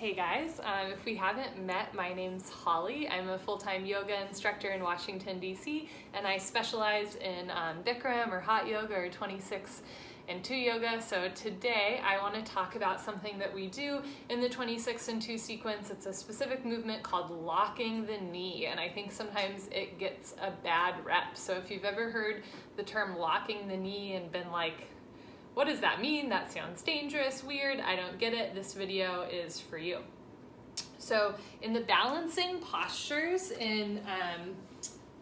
Hey guys, if we haven't met, my name's Holly. I'm a full-time yoga instructor in Washington, D.C., and I specialize in Bikram or hot yoga or 26 and 2 yoga. So today I want to talk about something that we do in the 26 and 2 sequence. It's a specific movement called locking the knee, and I think sometimes it gets a bad rep. So if you've ever heard the term locking the knee and been like, what does that mean? That sounds dangerous, weird, I don't get it. This video is for you. So in the balancing postures in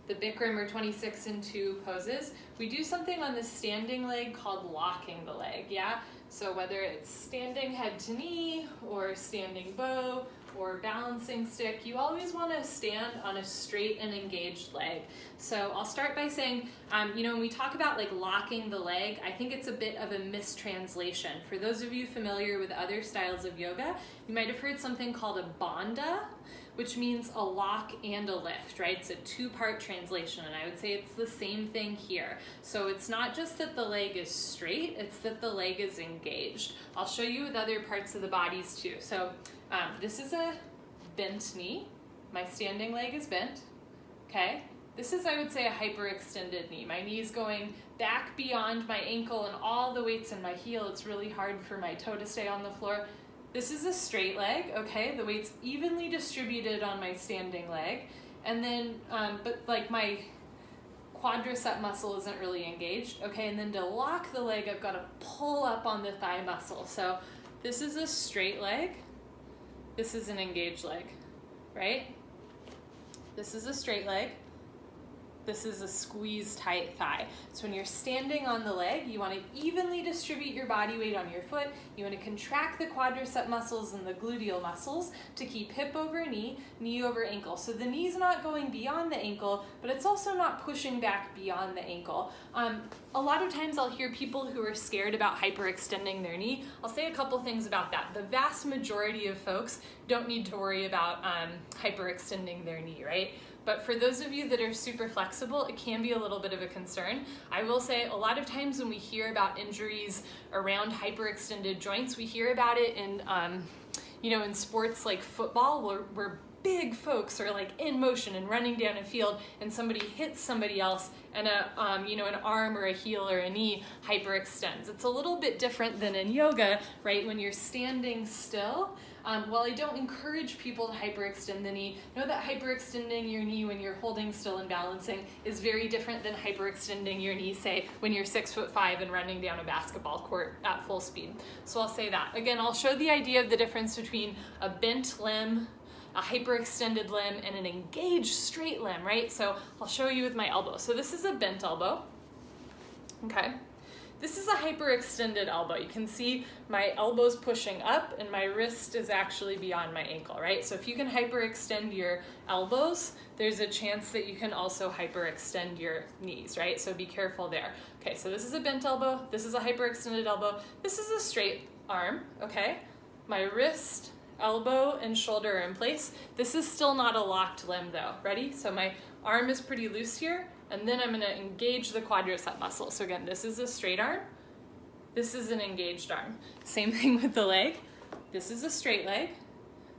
the Bikram or 26 and 2 poses, we do something on the standing leg called locking the leg, yeah? So whether it's standing head to knee or standing bow or balancing stick, you always want to stand on a straight and engaged leg. So I'll start by saying, when we talk about like locking the leg, I think it's a bit of a mistranslation. For those of you familiar with other styles of yoga, you might have heard something called a bandha, which means a lock and a lift, right? It's a two-part translation, and I would say it's the same thing here. So it's not just that the leg is straight, it's that the leg is engaged. I'll show you with other parts of the bodies too. So this is a bent knee. My standing leg is bent, okay? This is, I would say, a hyperextended knee. My knee is going back beyond my ankle and all the weight's in my heel. It's really hard for my toe to stay on the floor. This is a straight leg, okay? The weight's evenly distributed on my standing leg. And then, but like my quadricep muscle isn't really engaged, okay? And then to lock the leg, I've got to pull up on the thigh muscle. So this is a straight leg. This is an engaged leg, right? This is a straight leg. This is a squeeze tight thigh. So when you're standing on the leg, you want to evenly distribute your body weight on your foot. You want to contract the quadricep muscles and the gluteal muscles to keep hip over knee, knee over ankle. So the knee's not going beyond the ankle, but it's also not pushing back beyond the ankle. A lot of times I'll hear people who are scared about hyperextending their knee. I'll say a couple things about that. The vast majority of folks don't need to worry about hyperextending their knee, right? But for those of you that are super flexible, it can be a little bit of a concern. I will say a lot of times when we hear about injuries around hyperextended joints, we hear about it in, in sports like football where big folks are like in motion and running down a field and somebody hits somebody else and an arm or a heel or a knee hyperextends. It's a little bit different than in yoga, right? When you're standing still, while I don't encourage people to hyperextend the knee, know that hyperextending your knee when you're holding still and balancing is very different than hyperextending your knee, say, when you're 6'5" and running down a basketball court at full speed. So I'll say that. Again, I'll show the idea of the difference between a bent limb, a hyperextended limb, and an engaged straight limb, right? So I'll show you with my elbow. So this is a bent elbow, okay? This is a hyperextended elbow. You can see my elbow's pushing up and my wrist is actually beyond my ankle, right? So if you can hyperextend your elbows, there's a chance that you can also hyperextend your knees, right? So be careful there. Okay, so this is a bent elbow, this is a hyperextended elbow, this is a straight arm, okay? My wrist, elbow, and shoulder are in place. This is still not a locked limb though. Ready? So my arm is pretty loose here, and then I'm going to engage the quadricep muscle. So again, this is a straight arm. This is an engaged arm. Same thing with the leg. This is a straight leg.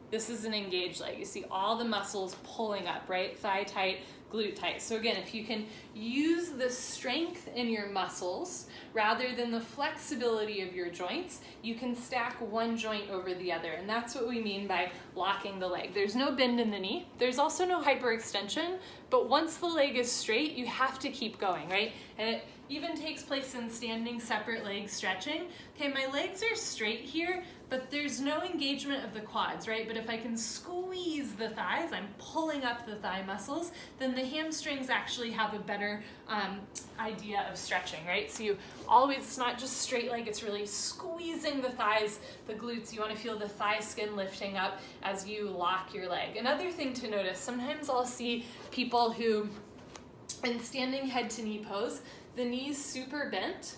This is an engaged leg. You see all the muscles pulling up, right? Thigh tight, glute tight. So again, if you can use the strength in your muscles rather than the flexibility of your joints, you can stack one joint over the other. And that's what we mean by locking the leg. There's no bend in the knee. There's also no hyperextension, but once the leg is straight, you have to keep going, right? And it even takes place in standing separate leg stretching. Okay, my legs are straight here, but there's no engagement of the quads, right? But if I can squeeze the thighs, I'm pulling up the thigh muscles, then the hamstrings actually have a better idea of stretching, right? So you always, it's not just straight leg, it's really squeezing the thighs, the glutes. You want to feel the thigh skin lifting up as you lock your leg. Another thing to notice, sometimes I'll see people who, in standing head to knee pose, the knee's super bent,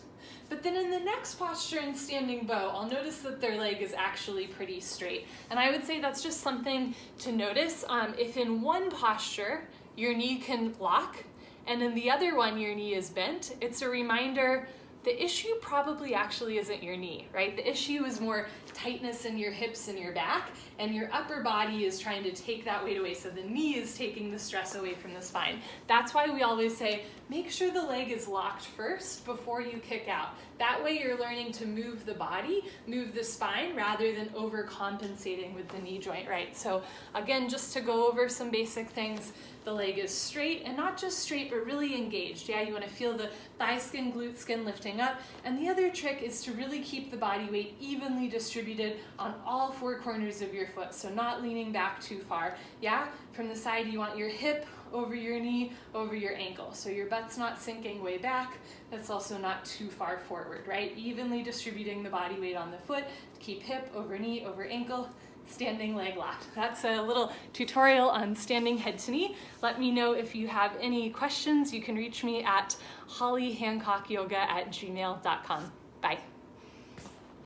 but then in the next posture in standing bow, I'll notice that their leg is actually pretty straight. And I would say that's just something to notice. If in one posture your knee can lock, and in the other one your knee is bent, it's a reminder the issue probably actually isn't your knee, right? The issue is more tightness in your hips and your back, and your upper body is trying to take that weight away. So the knee is taking the stress away from the spine. That's why we always say, make sure the leg is locked first before you kick out. That way you're learning to move the body, move the spine, rather than overcompensating with the knee joint, right? So again, just to go over some basic things, the leg is straight, and not just straight, but really engaged. Yeah, you want to feel the thigh skin, glute skin lifting up. And the other trick is to really keep the body weight evenly distributed on all four corners of your foot. So not leaning back too far. Yeah, from the side, you want your hip over your knee, over your ankle. So your butt's not sinking way back. That's also not too far forward, right? Evenly distributing the body weight on the foot to keep hip over knee, over ankle, standing leg locked. That's a little tutorial on standing head to knee. Let me know if you have any questions. You can reach me at hollyhancockyoga@gmail.com. Bye.